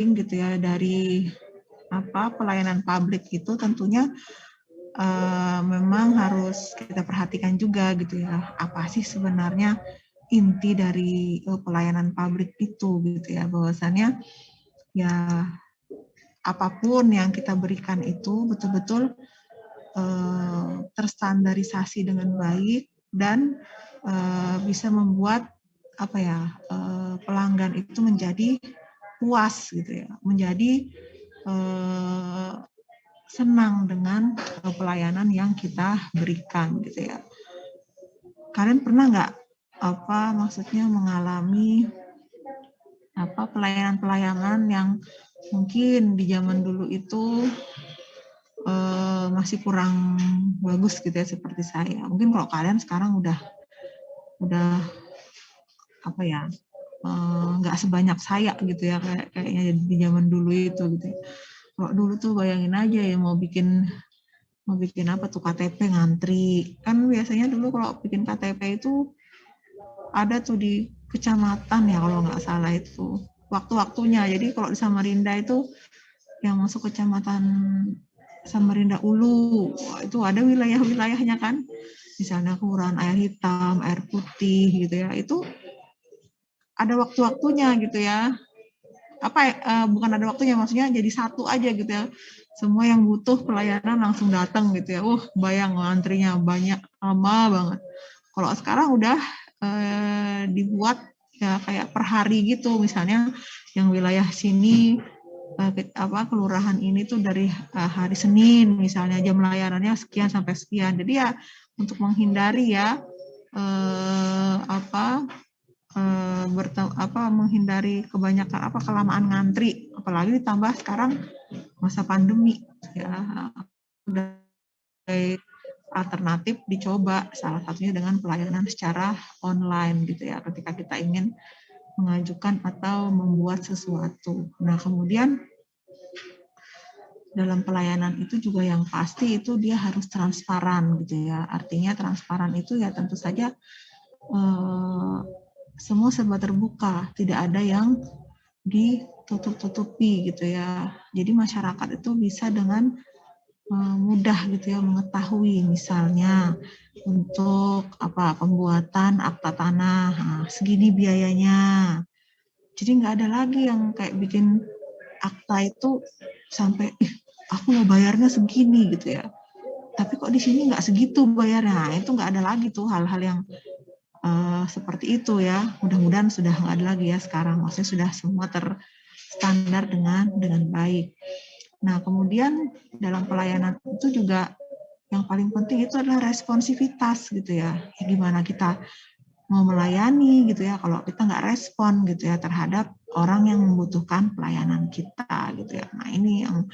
gitu ya dari pelayanan publik itu tentunya memang harus kita perhatikan juga gitu ya, apa sih sebenarnya inti dari pelayanan publik itu gitu ya, bahwasannya ya apapun yang kita berikan itu betul-betul terstandarisasi dengan baik dan bisa membuat pelanggan itu menjadi puas gitu ya, menjadi senang dengan pelayanan yang kita berikan gitu ya. Kalian pernah nggak maksudnya mengalami pelayanan-pelayanan yang mungkin di zaman dulu itu masih kurang bagus gitu ya seperti saya. Mungkin kalau kalian sekarang udah nggak sebanyak saya gitu ya kayaknya di zaman dulu itu gitu ya. Kalau dulu tuh bayangin aja ya mau bikin apa tuh KTP ngantri. Kan biasanya dulu kalau bikin KTP itu ada tuh di kecamatan ya kalau nggak salah itu waktu-waktunya. Jadi kalau di Samarinda itu yang masuk kecamatan Samarinda Ulu itu ada wilayah-wilayahnya kan. Misalnya kelurahan air hitam, air putih gitu ya. Itu ada waktu-waktunya gitu ya. Bukan ada waktunya, maksudnya jadi satu aja gitu ya. Semua yang butuh pelayanan langsung datang gitu ya. Bayang antrinya banyak, lama banget. Kalau sekarang udah dibuat ya kayak per hari gitu, misalnya yang wilayah sini kelurahan ini tuh dari hari Senin misalnya jam layanannya sekian sampai sekian. Jadi ya untuk menghindari ya menghindari kebanyakan kelamaan ngantri, apalagi ditambah sekarang masa pandemi ya, udah alternatif dicoba salah satunya dengan pelayanan secara online gitu ya ketika kita ingin mengajukan atau membuat sesuatu. Nah kemudian dalam pelayanan itu juga yang pasti itu dia harus transparan gitu ya, artinya transparan itu ya tentu saja semua serba terbuka, tidak ada yang ditutup-tutupi gitu ya. Jadi masyarakat itu bisa dengan mudah gitu ya mengetahui misalnya untuk pembuatan akta tanah, segini biayanya. Jadi nggak ada lagi yang kayak bikin akta itu sampai aku mau bayarnya segini gitu ya. Tapi kok di sini nggak segitu bayarnya. Nah, itu nggak ada lagi tuh hal-hal yang seperti itu ya. Mudah-mudahan sudah nggak ada lagi ya sekarang. Maksudnya sudah semua terstandar dengan baik. Nah, kemudian dalam pelayanan itu juga yang paling penting itu adalah responsivitas gitu ya. Gimana kita mau melayani gitu ya kalau kita nggak respon gitu ya terhadap orang yang membutuhkan pelayanan kita gitu ya. Nah, ini yang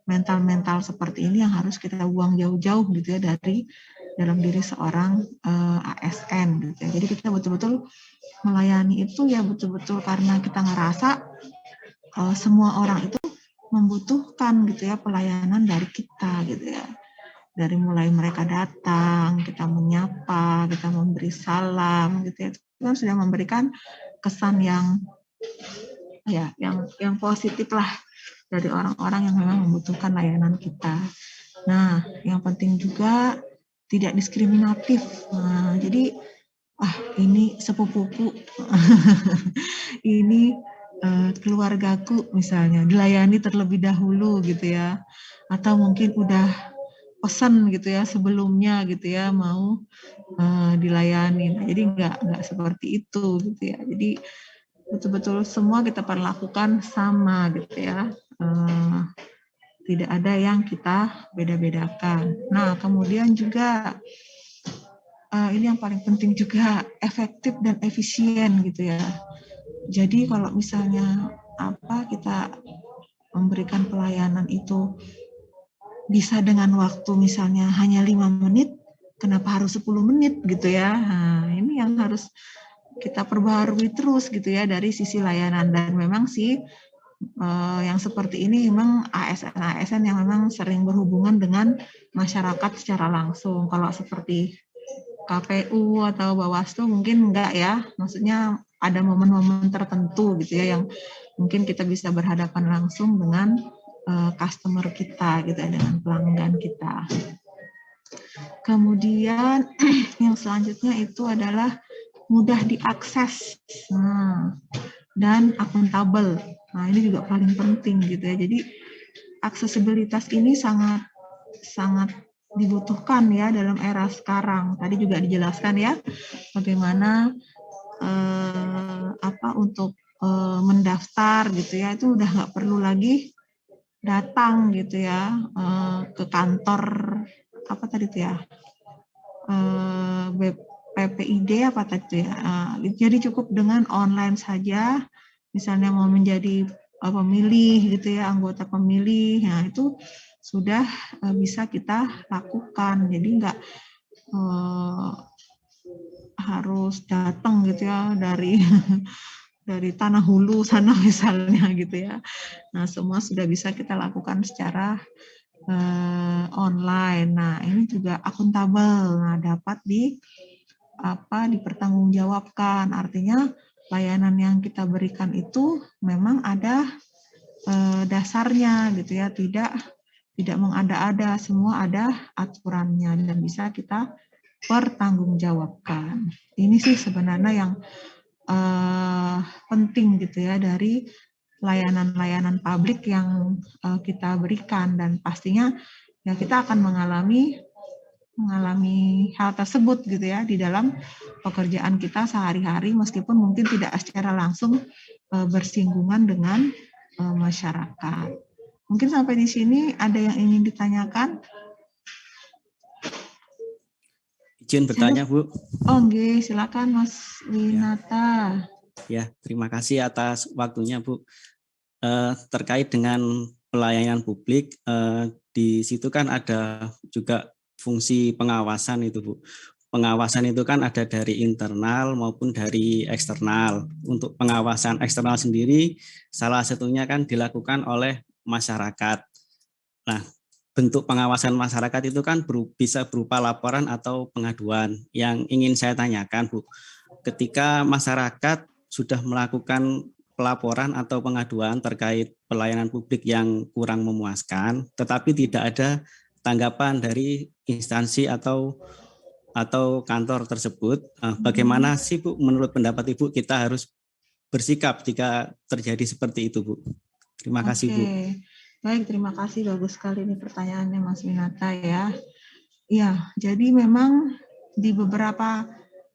mental-mental seperti ini yang harus kita buang jauh-jauh gitu ya dari dalam diri seorang ASN gitu ya. Jadi kita betul-betul melayani itu ya betul-betul karena kita ngerasa semua orang itu membutuhkan gitu ya pelayanan dari kita gitu ya. Dari mulai mereka datang, kita menyapa, kita memberi salam gitu ya. Itu kan sudah memberikan kesan yang positif lah dari orang-orang yang memang membutuhkan layanan kita. Nah, yang penting juga tidak diskriminatif. Nah, jadi ini sepupuku, ini keluargaku misalnya dilayani terlebih dahulu gitu ya, atau mungkin udah pesan gitu ya sebelumnya gitu ya mau dilayani. Nah, jadi nggak seperti itu gitu ya. Jadi betul-betul semua kita perlakukan sama gitu ya. Tidak ada yang kita beda-bedakan. Nah, kemudian juga ini yang paling penting juga efektif dan efisien gitu ya. Jadi kalau misalnya kita memberikan pelayanan itu bisa dengan waktu misalnya hanya 5 menit, kenapa harus 10 menit gitu ya. Nah, ini yang harus kita perbaharui terus gitu ya dari sisi layanan. Dan memang sih yang seperti ini memang ASN yang memang sering berhubungan dengan masyarakat secara langsung. Kalau seperti KPU atau Bawaslu mungkin enggak ya, maksudnya ada momen-momen tertentu gitu ya yang mungkin kita bisa berhadapan langsung dengan customer kita gitu ya, dengan pelanggan kita. Kemudian yang selanjutnya itu adalah mudah diakses, dan akuntabel. Nah, ini juga paling penting gitu ya. Jadi aksesibilitas ini sangat dibutuhkan ya dalam era sekarang. Tadi juga dijelaskan ya bagaimana untuk mendaftar gitu ya, itu udah nggak perlu lagi datang gitu ya ke kantor apa tadi itu ya, PPID apa tadi ya. Jadi cukup dengan online saja, misalnya mau menjadi pemilih gitu ya, anggota pemilih, nah itu sudah bisa kita lakukan. Jadi nggak harus datang gitu ya dari dari tanah hulu sana misalnya gitu ya. Nah, semua sudah bisa kita lakukan secara online. Nah, ini juga akuntabel. Nah, dapat dipertanggungjawabkan. Artinya layanan yang kita berikan itu memang ada dasarnya gitu ya, tidak mengada-ada, semua ada aturannya dan bisa kita pertanggungjawabkan. Ini sih sebenarnya yang penting gitu ya dari layanan-layanan publik yang kita berikan, dan pastinya ya kita akan mengalami hal tersebut gitu ya di dalam pekerjaan kita sehari-hari, meskipun mungkin tidak secara langsung bersinggungan dengan masyarakat. Mungkin sampai di sini ada yang ingin ditanyakan? Izin bertanya, Bu. Oke, silakan Mas Winata. Ya, terima kasih atas waktunya, Bu. Terkait dengan pelayanan publik, di situ kan ada juga fungsi pengawasan itu, Bu. Pengawasan itu kan ada dari internal maupun dari eksternal. Untuk pengawasan eksternal sendiri, salah satunya kan dilakukan oleh masyarakat. Nah, bentuk pengawasan masyarakat itu kan bisa berupa laporan atau pengaduan. Yang ingin saya tanyakan, Bu, ketika masyarakat sudah melakukan pelaporan atau pengaduan terkait pelayanan publik yang kurang memuaskan, tetapi tidak ada tanggapan dari instansi atau kantor tersebut, bagaimana sih, Bu, menurut pendapat Ibu kita harus bersikap jika terjadi seperti itu, Bu? Terima kasih, Bu. Baik, terima kasih. Bagus sekali ini pertanyaannya Mas Winata ya. Ya, jadi memang di beberapa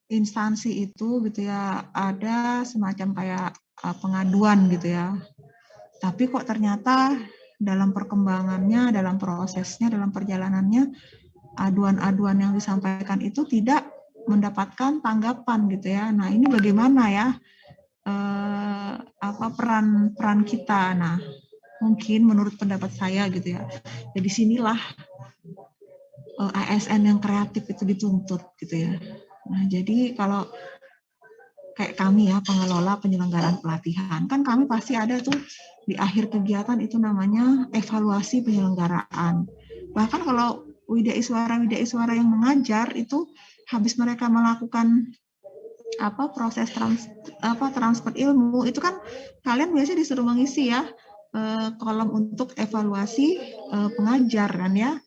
instansi itu gitu ya ada semacam kayak pengaduan gitu ya. Tapi kok ternyata dalam perkembangannya, dalam prosesnya, dalam perjalanannya, aduan-aduan yang disampaikan itu tidak mendapatkan tanggapan gitu ya. Nah, ini bagaimana ya peran kita? Nah, mungkin menurut pendapat saya gitu ya. Jadi sinilah ASN yang kreatif itu dituntut gitu ya. Nah, jadi kalau kayak kami ya, pengelola penyelenggaraan pelatihan, kan kami pasti ada tuh di akhir kegiatan itu namanya evaluasi penyelenggaraan. Bahkan kalau Wida Iswara yang mengajar itu habis mereka melakukan proses transfer ilmu, itu kan kalian biasanya disuruh mengisi ya kolom untuk evaluasi pengajar kan ya.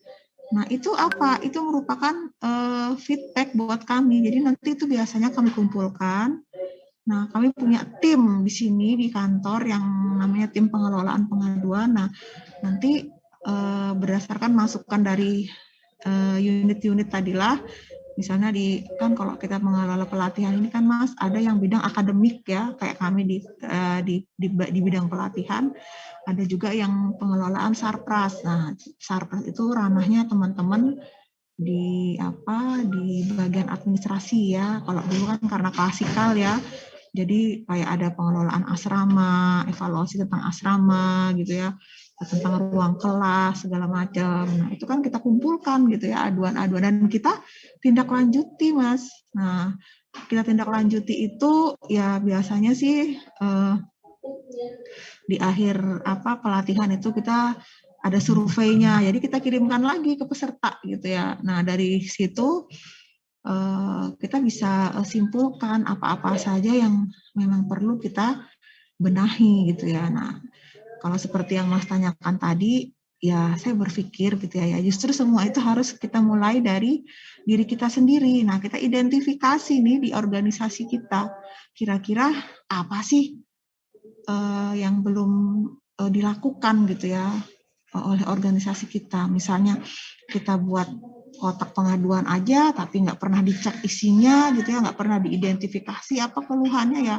Nah, itu apa? Itu merupakan feedback buat kami. Jadi nanti itu biasanya kami kumpulkan. Nah, kami punya tim di sini di kantor yang namanya tim pengelolaan pengaduan. Nah, nanti berdasarkan masukan dari unit-unit tadilah, misalnya kan kalau kita mengelola pelatihan ini kan Mas, ada yang bidang akademik ya, kayak kami di bidang pelatihan. Ada juga yang pengelolaan sarpras. Nah, sarpras itu ranahnya teman-teman di bagian administrasi ya. Kalau dulu kan karena klasikal ya. Jadi kayak ada pengelolaan asrama, evaluasi tentang asrama gitu ya, tentang ruang kelas segala macam. Nah, itu kan kita kumpulkan gitu ya aduan-aduan dan kita tindak lanjuti, Mas. Nah, kita tindak lanjuti itu ya biasanya sih di akhir pelatihan itu kita ada surveinya, jadi kita kirimkan lagi ke peserta gitu ya. Nah, dari situ kita bisa simpulkan apa-apa saja yang memang perlu kita benahi gitu ya. Nah, kalau seperti yang Mas tanyakan tadi, ya saya berpikir gitu ya, justru semua itu harus kita mulai dari diri kita sendiri. Nah, kita identifikasi nih di organisasi kita, kira-kira apa sih yang belum dilakukan gitu ya oleh organisasi kita. Misalnya kita buat kotak pengaduan aja, tapi nggak pernah dicek isinya gitu ya, nggak pernah diidentifikasi apa keluhannya ya,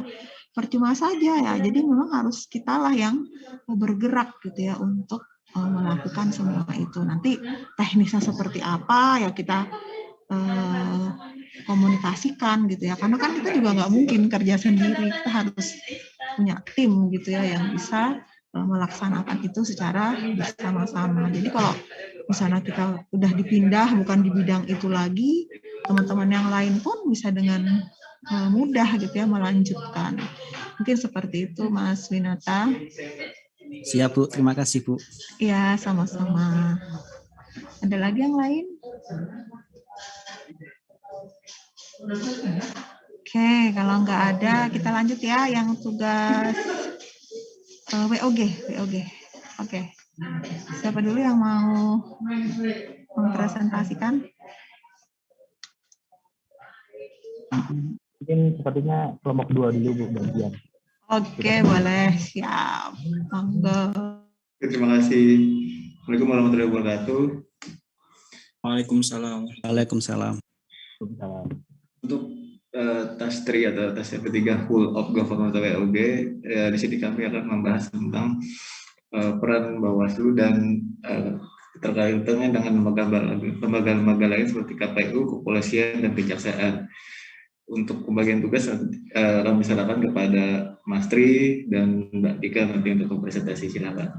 percuma saja ya. Jadi memang harus kitalah yang bergerak gitu ya untuk melakukan semua itu. Nanti teknisnya seperti apa ya kita komunikasikan gitu ya. Karena kan kita juga nggak mungkin kerja sendiri, kita harus punya tim gitu ya yang bisa melaksanakan itu secara bersama-sama. Jadi kalau misalnya kita udah dipindah bukan di bidang itu lagi, teman-teman yang lain pun bisa dengan mudah gitu ya melanjutkan. Mungkin seperti itu Mas Winata. Siap Bu, terima kasih Bu. Ya, sama-sama. Ada lagi yang lain? Oke, kalau nggak ada kita lanjut ya yang tugas WOG. Oke. Siapa dulu yang mau mempresentasikan? Mungkin sepertinya kelompok 2 dulu Bu, bagian. Oke, boleh. Siap. Monggo. Terima kasih. Assalamualaikum warahmatullahi wabarakatuh. Waalaikumsalam. Waalaikumsalam. Untuk task 3 atau task yang ketiga full of government atau WOG, di sini kami akan membahas tentang peran Bawaslu dan terkaitannya dengan lembaga-lembaga lain seperti KPU, Kepolisian, dan Kejaksaan. Untuk pembagian tugas kami serahkan kepada Mas Tri dan Mbak Dika nanti untuk presentasi, silakan.